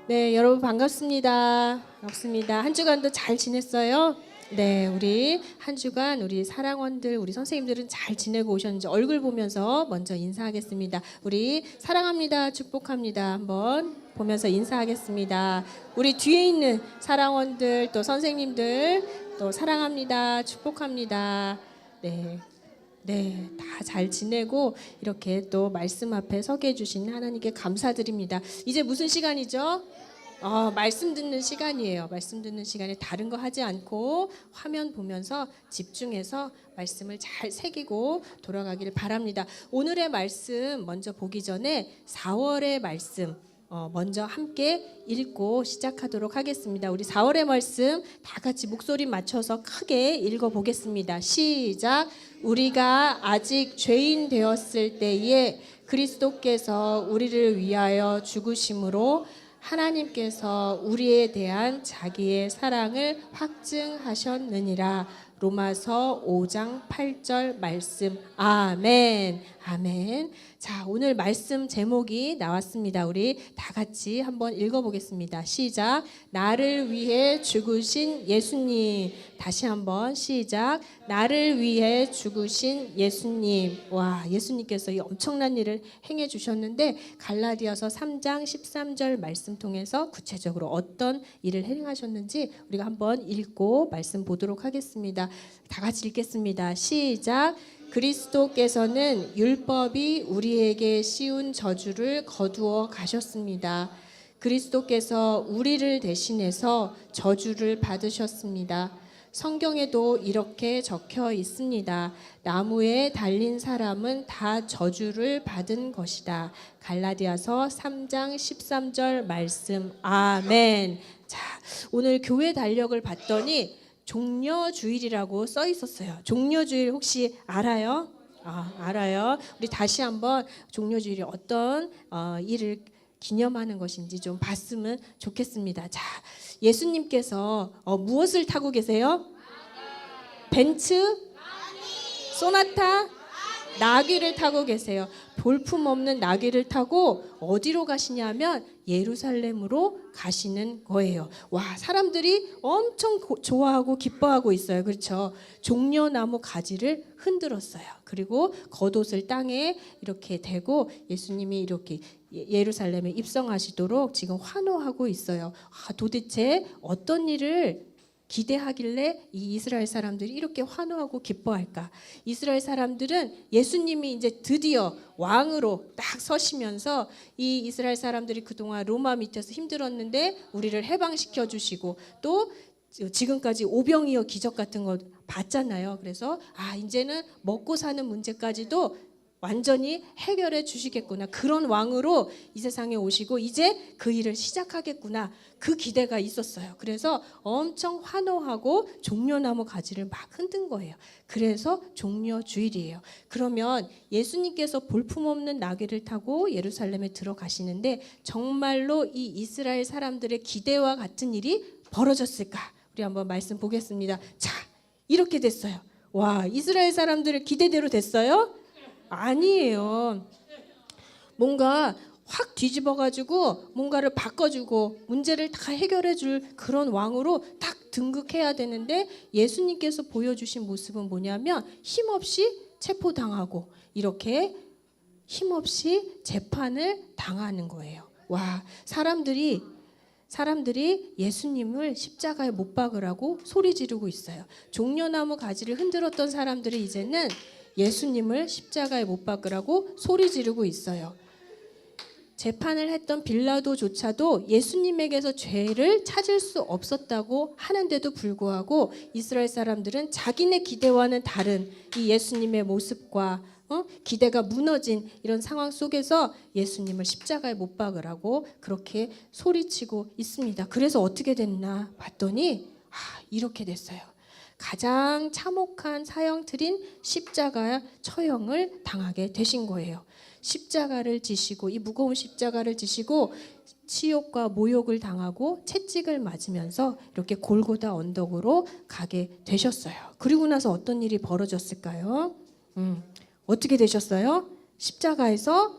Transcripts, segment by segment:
네, 여러분 반갑습니다. 반갑습니다. 한 주간도 잘 지냈어요? 네, 우리 한 주간 우리 사랑원들, 우리 선생님들은 잘 지내고 오셨는지 얼굴 보면서 먼저 인사하겠습니다. 우리 사랑합니다, 축복합니다. 한번 보면서 인사하겠습니다. 우리 뒤에 있는 사랑원들, 또 선생님들, 또 사랑합니다, 축복합니다. 네. 네, 다 잘 지내고 이렇게 또 말씀 앞에 서게 해주신 하나님께 감사드립니다. 이제 무슨 시간이죠? 말씀 듣는 시간이에요. 말씀 듣는 시간에 다른 거 하지 않고 화면 보면서 집중해서 말씀을 잘 새기고 돌아가기를 바랍니다. 오늘의 말씀 먼저 보기 전에 4월의 말씀 먼저 함께 읽고 시작하도록 하겠습니다. 우리 4월의 말씀 다 같이 목소리 맞춰서 크게 읽어보겠습니다. 시작. 우리가 아직 죄인 되었을 때에 그리스도께서 우리를 위하여 죽으심으로 하나님께서 우리에 대한 자기의 사랑을 확증하셨느니라. 로마서 5장 8절 말씀. 아멘. 아멘. 자, 오늘 말씀 제목이 나왔습니다. 우리 다 같이 한번 읽어보겠습니다. 시작. 나를 위해 죽으신 예수님. 다시 한번 시작. 나를 위해 죽으신 예수님. 와, 예수님께서 이 엄청난 일을 행해 주셨는데 갈라디아서 3장 13절 말씀 통해서 구체적으로 어떤 일을 행하셨는지 우리가 한번 읽고 말씀 보도록 하겠습니다. 다 같이 읽겠습니다. 시작. 그리스도께서는 율법이 우리에게 씌운 저주를 거두어 가셨습니다. 그리스도께서 우리를 대신해서 저주를 받으셨습니다. 성경에도 이렇게 적혀 있습니다. 나무에 달린 사람은 다 저주를 받은 것이다. 갈라디아서 3장 13절 말씀. 아멘. 자, 오늘 교회 달력을 봤더니 종려주일이라고 써 있었어요. 종려주일 혹시 알아요? 알아요. 우리 다시 한번 종려주일이 어떤 일을 기념하는 것인지 좀 봤으면 좋겠습니다. 자, 예수님께서 무엇을 타고 계세요? 벤츠? 소나타? 나귀를 타고 계세요. 볼품없는 나귀를 타고 어디로 가시냐면 예루살렘으로 가시는 거예요. 와, 사람들이 엄청 좋아하고 기뻐하고 있어요. 그렇죠? 종려나무 가지를 흔들었어요. 그리고 겉옷을 땅에 이렇게 대고 예수님이 이렇게 예루살렘에 입성하시도록 지금 환호하고 있어요. 도대체 어떤 일을 기대하길래 이 이스라엘 사람들이 이렇게 환호하고 기뻐할까? 이스라엘 사람들은 예수님이 이제 드디어 왕으로 딱 서시면서 이 이스라엘 사람들이 그동안 로마 밑에서 힘들었는데 우리를 해방시켜 주시고 또 지금까지 오병이어 기적 같은 거 봤잖아요. 그래서 이제는 먹고 사는 문제까지도 완전히 해결해 주시겠구나. 그런 왕으로 이 세상에 오시고 이제 그 일을 시작하겠구나. 그 기대가 있었어요. 그래서 엄청 환호하고 종려나무 가지를 막 흔든 거예요. 그래서 종려주일이에요. 그러면 예수님께서 볼품없는 나귀를 타고 예루살렘에 들어가시는데 정말로 이 이스라엘 사람들의 기대와 같은 일이 벌어졌을까? 우리 한번 말씀 보겠습니다. 자, 이렇게 됐어요. 와, 이스라엘 사람들의 기대대로 됐어요? 아니에요. 뭔가 확 뒤집어가지고 뭔가를 바꿔주고 문제를 다 해결해줄 그런 왕으로 딱 등극해야 되는데 예수님께서 보여주신 모습은 뭐냐면 힘없이 체포당하고 이렇게 힘없이 재판을 당하는 거예요. 와, 사람들이 예수님을 십자가에 못 박으라고 소리 지르고 있어요. 종려나무 가지를 흔들었던 사람들이 이제는 예수님을 십자가에 못 박으라고 소리 지르고 있어요. 재판을 했던 빌라도조차도 예수님에게서 죄를 찾을 수 없었다고 하는데도 불구하고 이스라엘 사람들은 자기네 기대와는 다른 이 예수님의 모습과 기대가 무너진 이런 상황 속에서 예수님을 십자가에 못 박으라고 그렇게 소리치고 있습니다. 그래서 어떻게 됐나 봤더니 이렇게 됐어요. 가장 참혹한 사형틀인 십자가 처형을 당하게 되신 거예요. 십자가를 지시고 이 무거운 십자가를 지시고 치욕과 모욕을 당하고 채찍을 맞으면서 이렇게 골고다 언덕으로 가게 되셨어요. 그리고 나서 어떤 일이 벌어졌을까요? 어떻게 되셨어요? 십자가에서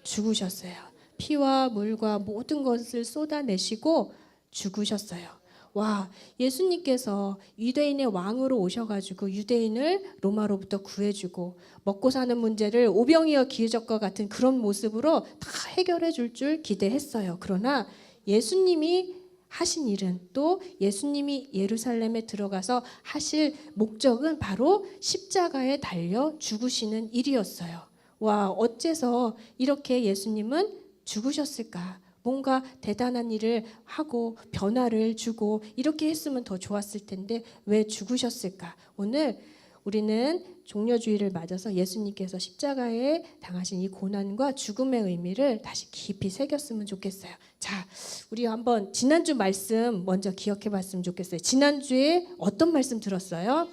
죽으셨어요. 피와 물과 모든 것을 쏟아내시고 죽으셨어요. 와, 예수님께서 유대인의 왕으로 오셔가지고 유대인을 로마로부터 구해주고 먹고 사는 문제를 오병이어 기적과 같은 그런 모습으로 다 해결해 줄 줄 기대했어요. 그러나 예수님이 하신 일은, 또 예수님이 예루살렘에 들어가서 하실 목적은 바로 십자가에 달려 죽으시는 일이었어요. 와, 어째서 이렇게 예수님은 죽으셨을까? 뭔가 대단한 일을 하고 변화를 주고 이렇게 했으면 더 좋았을 텐데 왜 죽으셨을까? 오늘 우리는 종려주의를 맞아서 예수님께서 십자가에 당하신 이 고난과 죽음의 의미를 다시 깊이 새겼으면 좋겠어요. 자, 우리 한번 지난주 말씀 먼저 기억해 봤으면 좋겠어요. 지난주에 어떤 말씀 들었어요?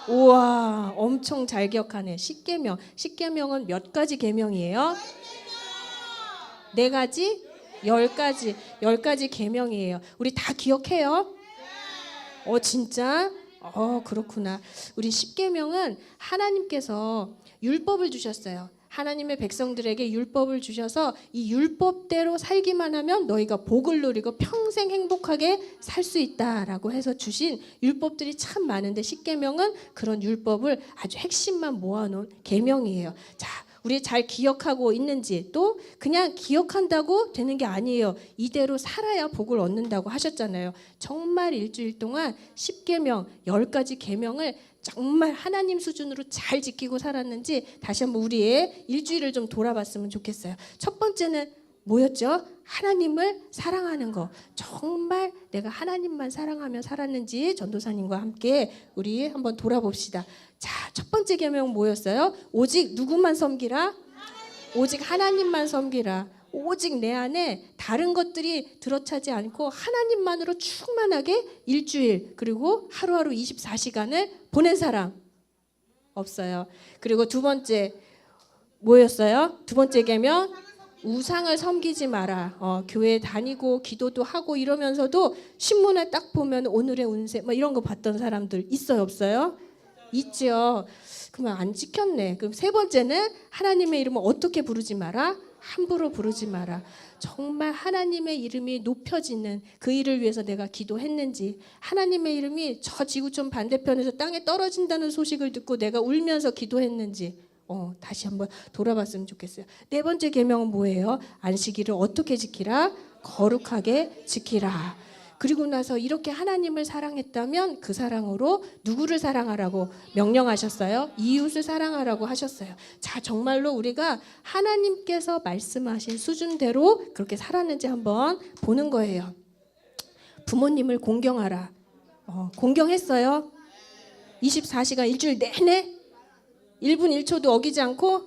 우와, 엄청 잘 기억하네. 십계명. 십계명은 몇 가지 계명이에요? 네 가지? 10가지. 10가지 계명이에요. 우리 다 기억해요? 진짜? 그렇구나. 우리 십계명은 하나님께서 율법을 주셨어요. 하나님의 백성들에게 율법을 주셔서 이 율법대로 살기만 하면 너희가 복을 누리고 평생 행복하게 살 수 있다라고 해서 주신 율법들이 참 많은데 십계명은 그런 율법을 아주 핵심만 모아놓은 계명이에요. 자, 우리 잘 기억하고 있는지, 또 그냥 기억한다고 되는 게 아니에요. 이대로 살아야 복을 얻는다고 하셨잖아요. 정말 일주일 동안 십계명 10가지 계명을 정말 하나님 수준으로 잘 지키고 살았는지 다시 한번 우리의 일주일을 좀 돌아봤으면 좋겠어요. 첫 번째는 뭐였죠? 하나님을 사랑하는 거. 정말 내가 하나님만 사랑하며 살았는지 전도사님과 함께 우리 한번 돌아봅시다. 자, 첫 번째 계명 뭐였어요? 오직 누구만 섬기라? 오직 하나님만 섬기라. 오직 내 안에 다른 것들이 들어차지 않고 하나님만으로 충만하게 일주일 그리고 하루하루 24시간을 보낸 사람 없어요. 그리고 두 번째 뭐였어요? 두 번째 계명 우상을 섬기지 마라. 교회 다니고 기도도 하고 이러면서도 신문에 딱 보면 오늘의 운세 뭐 이런 거 봤던 사람들 있어요, 없어요? 있죠. 그러면 안 지켰네. 그럼 세 번째는 하나님의 이름을 어떻게 부르지 마라? 함부로 부르지 마라. 정말 하나님의 이름이 높여지는 그 일을 위해서 내가 기도했는지, 하나님의 이름이 저 지구촌 반대편에서 땅에 떨어진다는 소식을 듣고 내가 울면서 기도했는지 다시 한번 돌아봤으면 좋겠어요. 네 번째 계명은 뭐예요? 안식일을 어떻게 지키라? 거룩하게 지키라. 그리고 나서 이렇게 하나님을 사랑했다면 그 사랑으로 누구를 사랑하라고 명령하셨어요? 이웃을 사랑하라고 하셨어요. 자, 정말로 우리가 하나님께서 말씀하신 수준대로 그렇게 살았는지 한번 보는 거예요. 부모님을 공경하라. 공경했어요? 24시간 일주일 내내 1분 1초도 어기지 않고?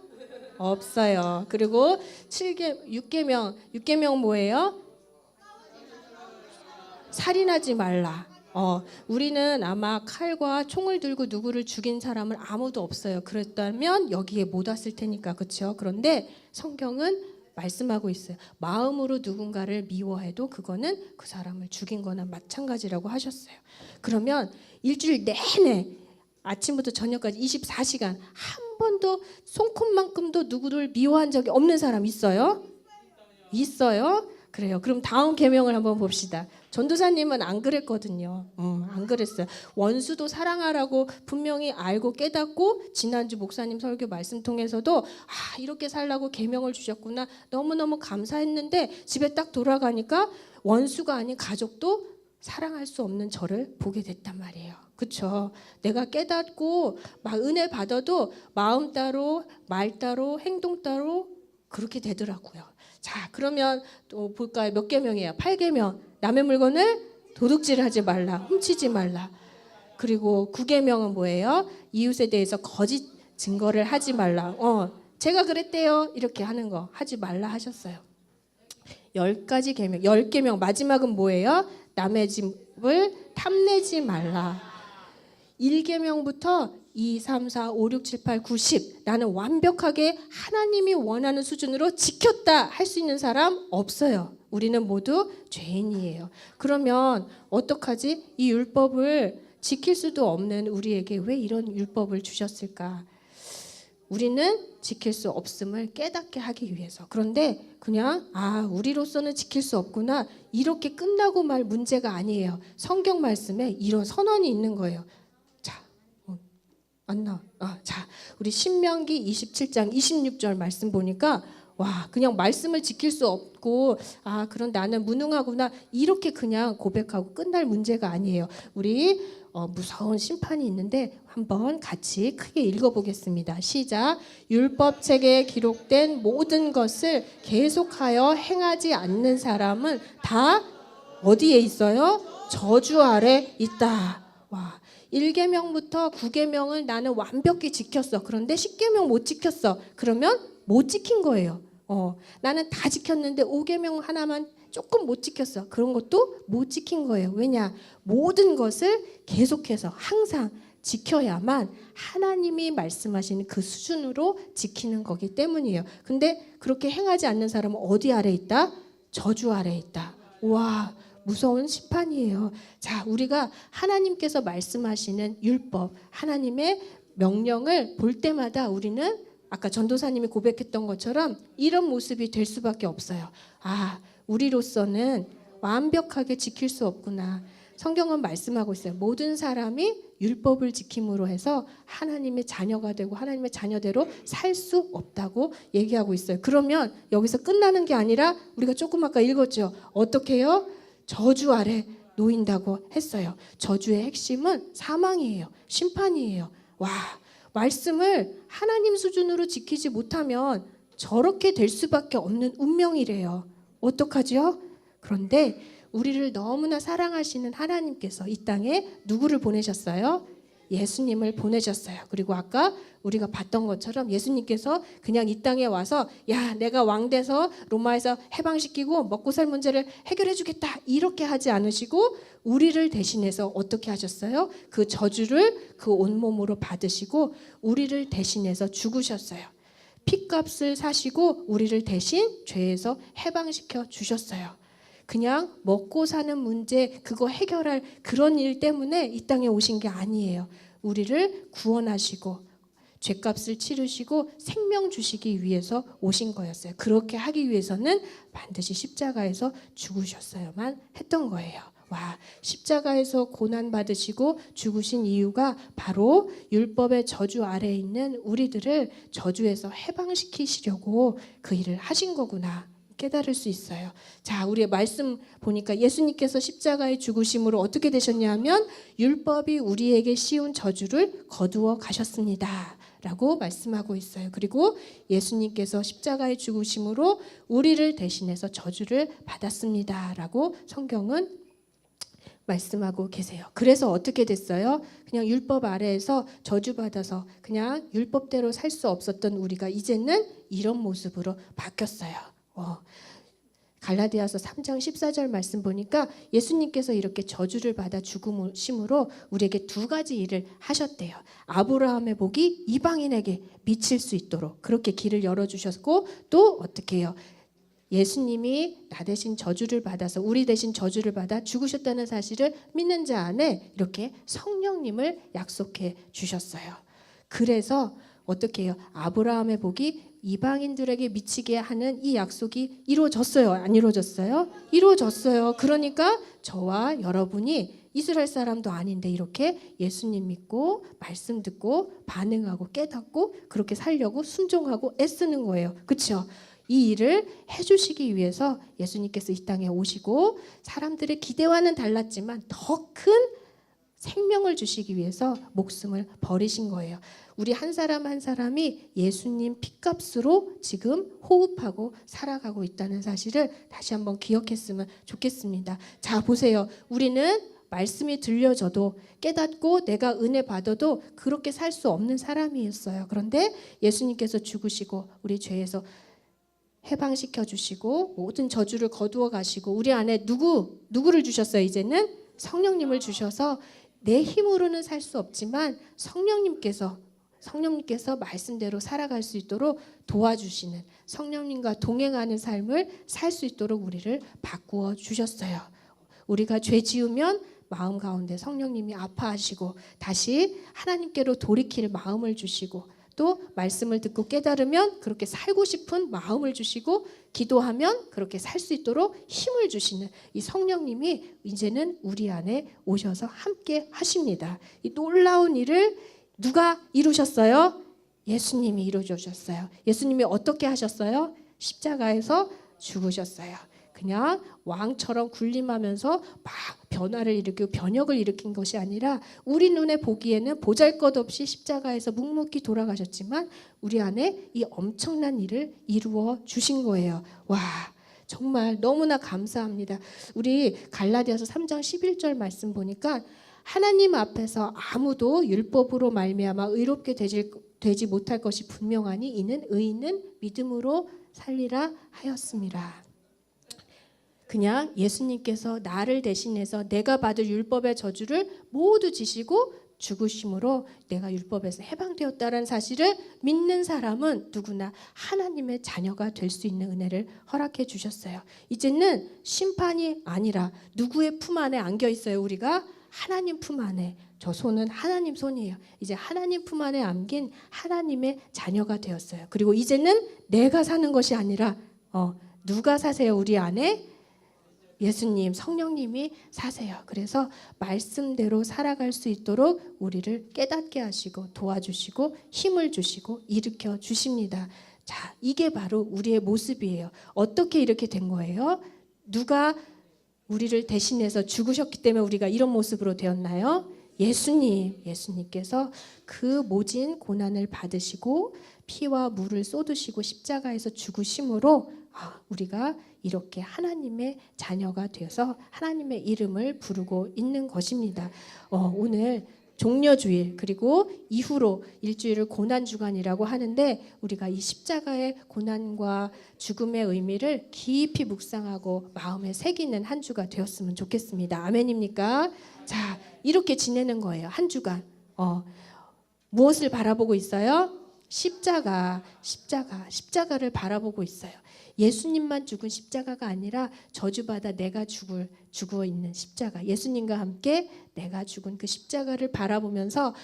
없어요. 그리고 6계명 뭐예요? 살인하지 말라. 우리는 아마 칼과 총을 들고 누구를 죽인 사람은 아무도 없어요. 그랬다면 여기에 못 왔을 테니까, 그렇죠? 그런데 성경은 말씀하고 있어요. 마음으로 누군가를 미워해도 그거는 그 사람을 죽인 거나 마찬가지라고 하셨어요. 그러면 일주일 내내 아침부터 저녁까지 24시간 한 번도 손톱만큼도 누구를 미워한 적이 없는 사람 있어요? 있어요? 그래요. 그럼 다음 계명을 한번 봅시다. 전도사님은 안 그랬거든요. 안 그랬어요. 원수도 사랑하라고 분명히 알고 깨닫고 지난주 목사님 설교 말씀 통해서도 이렇게 살라고 계명을 주셨구나. 너무너무 감사했는데 집에 딱 돌아가니까 원수가 아닌 가족도 사랑할 수 없는 저를 보게 됐단 말이에요. 그렇죠? 내가 깨닫고 막 은혜 받아도 마음 따로 말 따로 행동 따로 그렇게 되더라고요. 자, 그러면 또 볼까요? 몇 계명이에요? 8계명. 남의 물건을 도둑질하지 말라. 훔치지 말라. 그리고 9계명은 뭐예요? 이웃에 대해서 거짓 증거를 하지 말라. 제가 그랬대요. 이렇게 하는 거 하지 말라 하셨어요. 10가지 계명. 10계명 마지막은 뭐예요? 남의 집을 탐내지 말라. 1계명부터 2, 3, 4, 5, 6, 7, 8, 9, 10 나는 완벽하게 하나님이 원하는 수준으로 지켰다 할 수 있는 사람 없어요. 우리는 모두 죄인이에요. 그러면 어떡하지? 이 율법을 지킬 수도 없는 우리에게 왜 이런 율법을 주셨을까? 우리는 지킬 수 없음을 깨닫게 하기 위해서. 그런데 그냥 우리로서는 지킬 수 없구나 이렇게 끝나고 말 문제가 아니에요. 성경 말씀에 이런 선언이 있는 거예요. 자, 안 나와. 자, 우리 신명기 27장 26절 말씀 보니까 그냥 말씀을 지킬 수 없고 그런 나는 무능하구나 이렇게 그냥 고백하고 끝날 문제가 아니에요. 우리 무서운 심판이 있는데 한번 같이 크게 읽어보겠습니다. 시작. 율법책에 기록된 모든 것을 계속하여 행하지 않는 사람은 다 어디에 있어요? 저주 아래 있다. 1계명부터 9계명을 나는 완벽히 지켰어. 그런데 10계명 못 지켰어. 그러면 못 지킨 거예요. 나는 다 지켰는데 5계명 하나만 조금 못 지켰어. 그런 것도 못 지킨 거예요. 왜냐? 모든 것을 계속해서 항상 지켜야만 하나님이 말씀하시는 그 수준으로 지키는 거기 때문이에요. 근데 그렇게 행하지 않는 사람은 어디 아래 있다? 저주 아래 있다. 무서운 심판이에요. 자, 우리가 하나님께서 말씀하시는 율법, 하나님의 명령을 볼 때마다 우리는 아까 전도사님이 고백했던 것처럼 이런 모습이 될 수밖에 없어요. 우리로서는 완벽하게 지킬 수 없구나. 성경은 말씀하고 있어요. 모든 사람이 율법을 지킴으로 해서 하나님의 자녀가 되고 하나님의 자녀대로 살 수 없다고 얘기하고 있어요. 그러면 여기서 끝나는 게 아니라 우리가 조금 아까 읽었죠. 어떻게 해요? 저주 아래 놓인다고 했어요. 저주의 핵심은 사망이에요. 심판이에요. 말씀을 하나님 수준으로 지키지 못하면 저렇게 될 수밖에 없는 운명이래요. 어떡하죠? 그런데 우리를 너무나 사랑하시는 하나님께서 이 땅에 누구를 보내셨어요? 예수님을 보내셨어요. 그리고 아까 우리가 봤던 것처럼 예수님께서 그냥 이 땅에 와서 내가 왕 돼서 로마에서 해방시키고 먹고 살 문제를 해결해 주겠다 이렇게 하지 않으시고 우리를 대신해서 어떻게 하셨어요? 그 저주를 그 온몸으로 받으시고 우리를 대신해서 죽으셨어요. 핏값을 사시고 우리를 대신 죄에서 해방시켜 주셨어요. 그냥 먹고 사는 문제 그거 해결할 그런 일 때문에 이 땅에 오신 게 아니에요. 우리를 구원하시고 죄값을 치르시고 생명 주시기 위해서 오신 거였어요. 그렇게 하기 위해서는 반드시 십자가에서 죽으셨어야만 했던 거예요. 십자가에서 고난 받으시고 죽으신 이유가 바로 율법의 저주 아래에 있는 우리들을 저주에서 해방시키시려고 그 일을 하신 거구나 깨달을 수 있어요. 자, 우리의 말씀 보니까 예수님께서 십자가의 죽으심으로 어떻게 되셨냐면 율법이 우리에게 씌운 저주를 거두어 가셨습니다 라고 말씀하고 있어요. 그리고 예수님께서 십자가의 죽으심으로 우리를 대신해서 저주를 받았습니다 라고 성경은 말씀하고 계세요. 그래서 어떻게 됐어요? 그냥 율법 아래에서 저주받아서 그냥 율법대로 살 수 없었던 우리가 이제는 이런 모습으로 바뀌었어요. 갈라디아서 3장 14절 말씀 보니까 예수님께서 이렇게 저주를 받아 죽으심으로 우리에게 두 가지 일을 하셨대요. 아브라함의 복이 이방인에게 미칠 수 있도록 그렇게 길을 열어주셨고 또 어떻게 해요? 예수님이 나 대신 저주를 받아서 우리 대신 저주를 받아 죽으셨다는 사실을 믿는 자 안에 이렇게 성령님을 약속해 주셨어요. 그래서 어떻게 해요? 아브라함의 복이 이방인들에게 미치게 하는 이 약속이 이루어졌어요? 안 이루어졌어요? 이루어졌어요. 그러니까 저와 여러분이 이스라엘 사람도 아닌데 이렇게 예수님 믿고 말씀 듣고 반응하고 깨닫고 그렇게 살려고 순종하고 애쓰는 거예요. 그렇죠? 이 일을 해주시기 위해서 예수님께서 이 땅에 오시고 사람들의 기대와는 달랐지만 더 큰 생명을 주시기 위해서 목숨을 버리신 거예요. 우리 한 사람 한 사람이 예수님 핏값으로 지금 호흡하고 살아가고 있다는 사실을 다시 한번 기억했으면 좋겠습니다. 자, 보세요. 우리는 말씀이 들려져도 깨닫고 내가 은혜 받아도 그렇게 살 수 없는 사람이었어요. 그런데 예수님께서 죽으시고 우리 죄에서 해방시켜 주시고 모든 저주를 거두어 가시고 우리 안에 누구를 주셨어요? 이제는 성령님을 주셔서 내 힘으로는 살 수 없지만 성령님께서 말씀대로 살아갈 수 있도록 도와주시는 성령님과 동행하는 삶을 살 수 있도록 우리를 바꾸어 주셨어요. 우리가 죄 지으면 마음 가운데 성령님이 아파하시고 다시 하나님께로 돌이킬 마음을 주시고 또 말씀을 듣고 깨달으면 그렇게 살고 싶은 마음을 주시고 기도하면 그렇게 살 수 있도록 힘을 주시는 이 성령님이 이제는 우리 안에 오셔서 함께 하십니다. 이 놀라운 일을 누가 이루셨어요? 예수님이 이루어주셨어요. 예수님이 어떻게 하셨어요? 십자가에서 죽으셨어요. 그냥 왕처럼 군림하면서 막 변화를 일으키고 변혁을 일으킨 것이 아니라 우리 눈에 보기에는 보잘것없이 십자가에서 묵묵히 돌아가셨지만 우리 안에 이 엄청난 일을 이루어 주신 거예요. 와, 정말 너무나 감사합니다. 우리 갈라디아서 3장 11절 말씀 보니까 하나님 앞에서 아무도 율법으로 말미암아 의롭게 되지 못할 것이 분명하니 이는 의인은 믿음으로 살리라 하였습니다. 그냥 예수님께서 나를 대신해서 내가 받을 율법의 저주를 모두 지시고 죽으심으로 내가 율법에서 해방되었다는 사실을 믿는 사람은 누구나 하나님의 자녀가 될 수 있는 은혜를 허락해 주셨어요. 이제는 심판이 아니라 누구의 품 안에 안겨 있어요. 우리가 하나님 품 안에. 저 손은 하나님 손이에요. 이제 하나님 품 안에 안긴 하나님의 자녀가 되었어요. 그리고 이제는 내가 사는 것이 아니라 누가 사세요? 우리 안에 예수님, 성령님이 사세요. 그래서 말씀대로 살아갈 수 있도록 우리를 깨닫게 하시고 도와주시고 힘을 주시고 일으켜 주십니다. 자, 이게 바로 우리의 모습이에요. 어떻게 이렇게 된 거예요? 누가 우리를 대신해서 죽으셨기 때문에 우리가 이런 모습으로 되었나요? 예수님께서 그 모진 고난을 받으시고 피와 물을 쏟으시고 십자가에서 죽으심으로 우리가 이렇게 하나님의 자녀가 되어서 하나님의 이름을 부르고 있는 것입니다. 오늘 종려주일 그리고 이후로 일주일을 고난주간이라고 하는데 우리가 이 십자가의 고난과 죽음의 의미를 깊이 묵상하고 마음에 새기는 한 주가 되었으면 좋겠습니다. 아멘입니까? 자, 이렇게 지내는 거예요. 한 주간. 무엇을 바라보고 있어요? 십자가를 바라보고 있어요. 예수님만 죽은 십자가가 아니라 저주받아 내가 죽어 있는 십자가. 예수님과 함께 내가 죽은 그 십자가를 바라보면서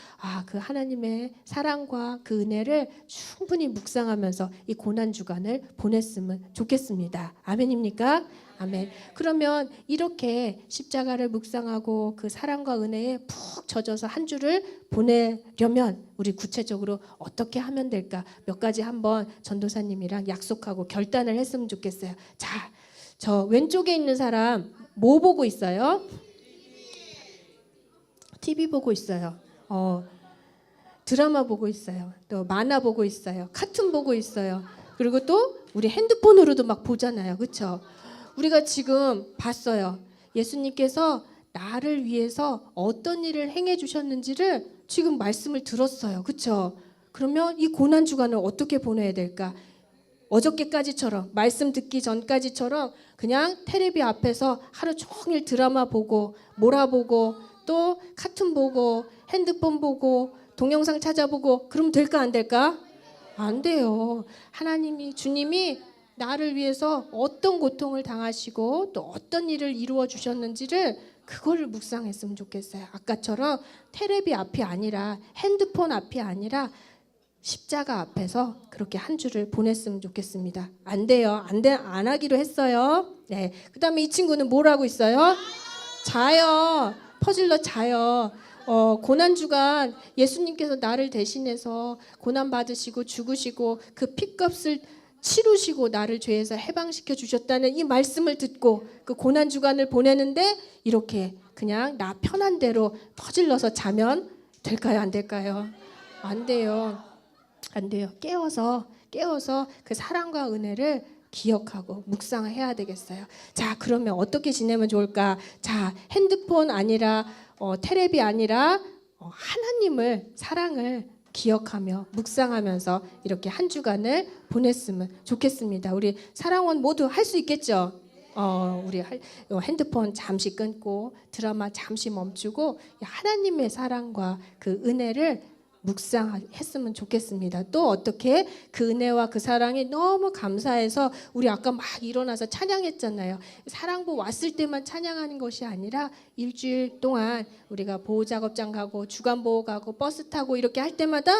그 하나님의 사랑과 그 은혜를 충분히 묵상하면서 이 고난 주간을 보냈으면 좋겠습니다. 아멘입니까? 아멘. 그러면 이렇게 십자가를 묵상하고 그 사랑과 은혜에 푹 젖어서 한 주를 보내려면 우리 구체적으로 어떻게 하면 될까? 몇 가지 한번 전도사님이랑 약속하고 결단을 했으면 좋겠어요. 자, 저 왼쪽에 있는 사람 뭐 보고 있어요? TV 보고 있어요. 드라마 보고 있어요. 또 만화 보고 있어요. 카툰 보고 있어요. 그리고 또 우리 핸드폰으로도 막 보잖아요. 그렇죠? 우리가 지금 봤어요. 예수님께서 나를 위해서 어떤 일을 행해 주셨는지를 지금 말씀을 들었어요. 그렇죠? 그러면 이 고난 주간을 어떻게 보내야 될까? 어저께까지처럼 말씀 듣기 전까지처럼 그냥 테레비 앞에서 하루 종일 드라마 보고 몰아보고 또 카툰 보고 핸드폰 보고 동영상 찾아보고 그러면 될까 안 될까? 안 돼요. 주님이 나를 위해서 어떤 고통을 당하시고 또 어떤 일을 이루어 주셨는지를 그거를 묵상했으면 좋겠어요. 아까처럼 테레비 앞이 아니라 핸드폰 앞이 아니라 십자가 앞에서 그렇게 한 주를 보냈으면 좋겠습니다. 안 돼요. 안 하기로 했어요. 네. 그다음에 이 친구는 뭘 하고 있어요? 자요. 퍼질러 자요. 고난 주간 예수님께서 나를 대신해서 고난 받으시고 죽으시고 그 핏값을 치루시고 나를 죄에서 해방시켜 주셨다는 이 말씀을 듣고 그 고난 주간을 보내는데 이렇게 그냥 나 편한 대로 퍼질러서 자면 될까요? 안 될까요? 안 돼요. 안 돼요. 깨워서 그 사랑과 은혜를 기억하고 묵상해야 되겠어요. 자, 그러면 어떻게 지내면 좋을까? 자, 핸드폰 아니라 테레비 아니라 하나님을 사랑을 기억하며 묵상하면서 이렇게 한 주간을 보냈으면 좋겠습니다. 우리 사랑원 모두 할 수 있겠죠? 우리 핸드폰 잠시 끊고 드라마 잠시 멈추고 하나님의 사랑과 그 은혜를 묵상했으면 좋겠습니다. 또 어떻게 그 은혜와 그 사랑이 너무 감사해서 우리 아까 막 일어나서 찬양했잖아요. 사랑부 왔을 때만 찬양하는 것이 아니라 일주일 동안 우리가 보호작업장 가고 주간보호 가고 버스 타고 이렇게 할 때마다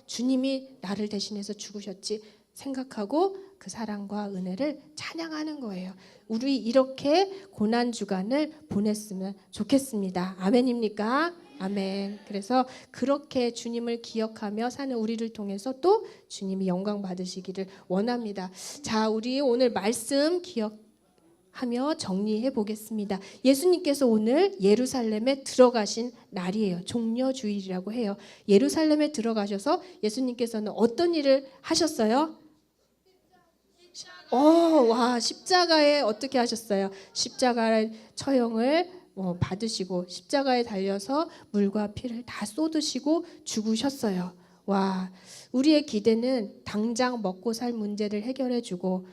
주님이 나를 대신해서 죽으셨지 생각하고 그 사랑과 은혜를 찬양하는 거예요. 우리 이렇게 고난 주간을 보냈으면 좋겠습니다. 아멘입니까? 아멘. 그래서 그렇게 주님을 기억하며 사는 우리를 통해서 또 주님이 영광 받으시기를 원합니다. 자, 우리 오늘 말씀 기억하며 정리해 보겠습니다. 예수님께서 오늘 예루살렘에 들어가신 날이에요. 종려주일이라고 해요. 예루살렘에 들어가셔서 예수님께서는 어떤 일을 하셨어요? 와, 십자가에 어떻게 하셨어요? 십자가의 처형을 받으시고 십자가에 달려서 물과 피를 다 쏟으시고 죽으셨어요. 와, 우리의 기대는 당장 먹고 살 문제를 해결해주고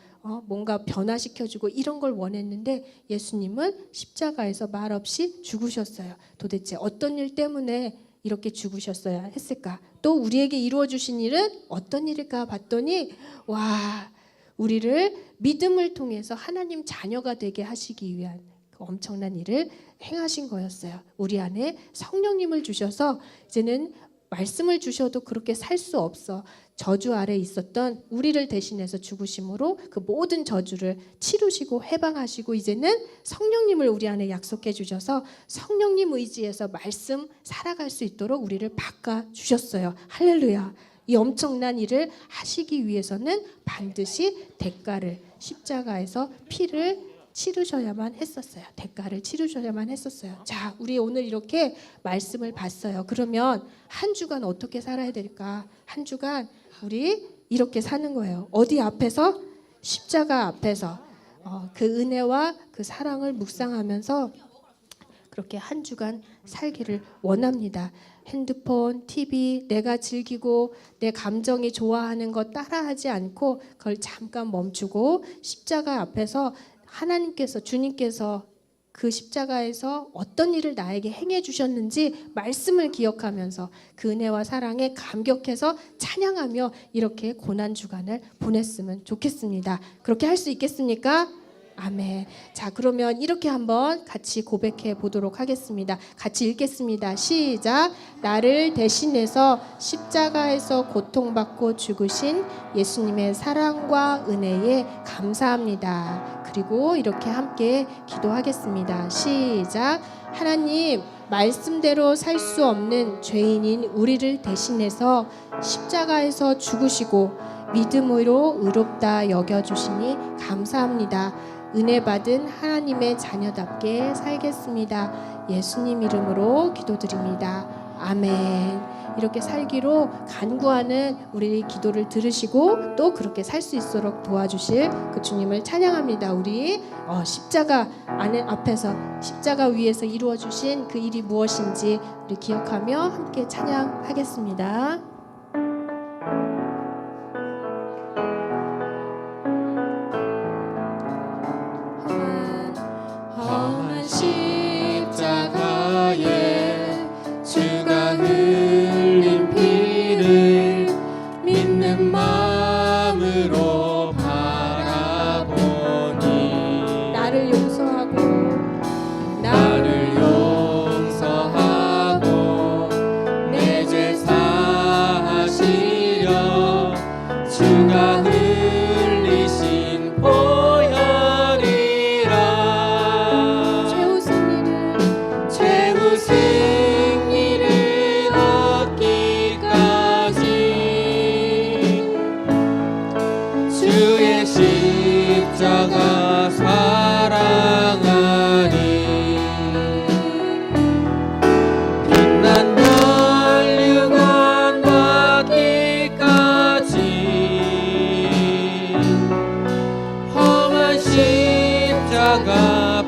뭔가 변화시켜주고 이런 걸 원했는데 예수님은 십자가에서 말없이 죽으셨어요. 도대체 어떤 일 때문에 이렇게 죽으셨어야 했을까? 또 우리에게 이루어 주신 일은 어떤 일일까 봤더니 와, 우리를 믿음을 통해서 하나님 자녀가 되게 하시기 위한 그 엄청난 일을 행하신 거였어요. 우리 안에 성령님을 주셔서 이제는 말씀을 주셔도 그렇게 살 수 없어. 저주 아래 있었던 우리를 대신해서 죽으심으로 그 모든 저주를 치루시고 해방하시고 이제는 성령님을 우리 안에 약속해 주셔서 성령님 의지에서 말씀 살아갈 수 있도록 우리를 바꿔주셨어요. 할렐루야. 이 엄청난 일을 하시기 위해서는 반드시 대가를 십자가에서 피를 치르셔야만 했었어요. 대가를 치르셔야만 했었어요. 자, 우리 오늘 이렇게 말씀을 봤어요. 그러면 한 주간 어떻게 살아야 될까? 한 주간 우리 이렇게 사는 거예요. 어디 앞에서? 십자가 앞에서 그 은혜와 그 사랑을 묵상하면서 그렇게 한 주간 살기를 원합니다. 핸드폰, TV, 내가 즐기고 내 감정이 좋아하는 것 따라하지 않고 그걸 잠깐 멈추고 십자가 앞에서 하나님께서 주님께서 그 십자가에서 어떤 일을 나에게 행해 주셨는지 말씀을 기억하면서 그 은혜와 사랑에 감격해서 찬양하며 이렇게 고난 주간을 보냈으면 좋겠습니다. 그렇게 할 수 있겠습니까? 아멘. 자, 그러면 이렇게 한번 같이 고백해 보도록 하겠습니다. 같이 읽겠습니다. 시작. 나를 대신해서 십자가에서 고통받고 죽으신 예수님의 사랑과 은혜에 감사합니다. 그리고 이렇게 함께 기도하겠습니다. 시작. 하나님, 말씀대로 살 수 없는 죄인인 우리를 대신해서 십자가에서 죽으시고 믿음으로 의롭다 여겨주시니 감사합니다. 은혜 받은 하나님의 자녀답게 살겠습니다. 예수님 이름으로 기도드립니다. 아멘. 이렇게 살기로 간구하는 우리 기도를 들으시고 또 그렇게 살 수 있도록 도와주실 그 주님을 찬양합니다. 우리 십자가 안에 앞에서 십자가 위에서 이루어 주신 그 일이 무엇인지 우리 기억하며 함께 찬양하겠습니다. 험한 십자가에 주가 흘린 피를 믿는 마음으로 바라보니 나를 용서하고 내 죄 사하시려 주가 흘리신 최후 승리를 얻기까지 주의 십자가 사랑하니 빛난 날 유관 받기까지 험한 십자가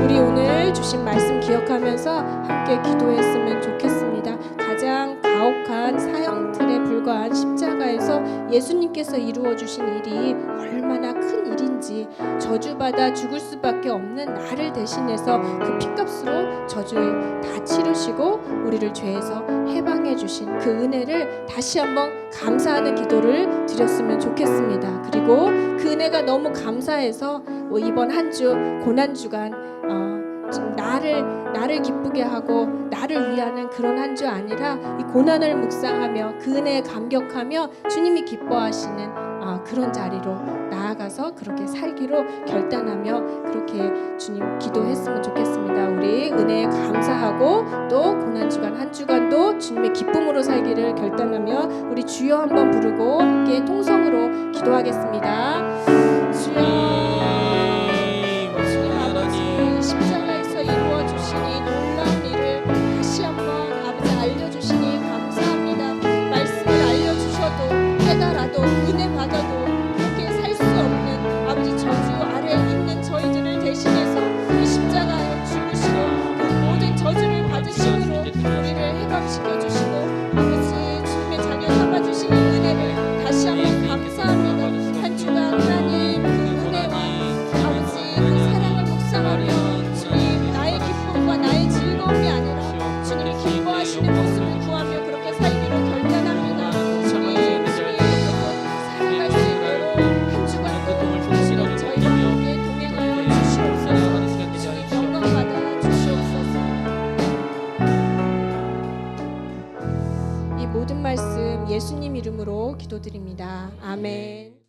우리 오늘 주신 말씀 기억하면서 함께 기도했으면 좋겠습니다. 가장 가혹한 사형틀에 불과한 십자가에서 예수님께서 이루어 주신 일이 얼마나 큰 일인지 저주받아 죽을 수밖에 없는 나를 대신해서 그 피값으로 저주를 다 치르시고 우리를 죄에서 해방해 주신 그 은혜를 다시 한번 감사하는 기도를 드렸으면 좋겠습니다. 그리고 그 은혜가 너무 감사해서 이번 한 주 고난 주간 나를 기쁘게 하고 나를 위하는 그런 한 주 아니라 이 고난을 묵상하며 그 은혜에 감격하며 주님이 기뻐하시는 그런 자리로 나아가서 그렇게 살기로 결단하며 그렇게 주님 기도했으면 좋겠습니다. 우리 은혜에 감사하고 또 고난주간 한 주간도 주님의 기쁨으로 살기를 결단하며 우리 주여 한번 부르고 함께 통성으로 기도하겠습니다. 주여, 아버지 십자가에서 이루어 주시니 놀라운 일을 다시 한번 아버지 알려주시니 감사합니다. 말씀을 알려주셔도 깨달아도 은혜 받아도 그렇게 살 수 없는 아버지 저주 아래에 있는 저희들을 대신해서 이 십자가에 죽으시고 그 모든 저주를 받으심으로 우리를 해방시켜 주시고 아버지 주님의 자녀 삼아 주시는 은혜를 다시 한번 감사합니다. 한 주간 하나님 그 은혜와 아버지 그 사랑을 묵상하며 주님 나의 기쁨과 나의 즐거움이 아니라 주님이 기뻐하시는 모습을 구하며 그렇게 살기로 결단합니다. 주님 살아갈 수 있도록 한 주간도 주님 저희와 함께 동행하여 주시옵소서. 주님 영광받아 주시옵소서. 이 모든 말씀 예수님 이름으로 기도드립니다. 아멘.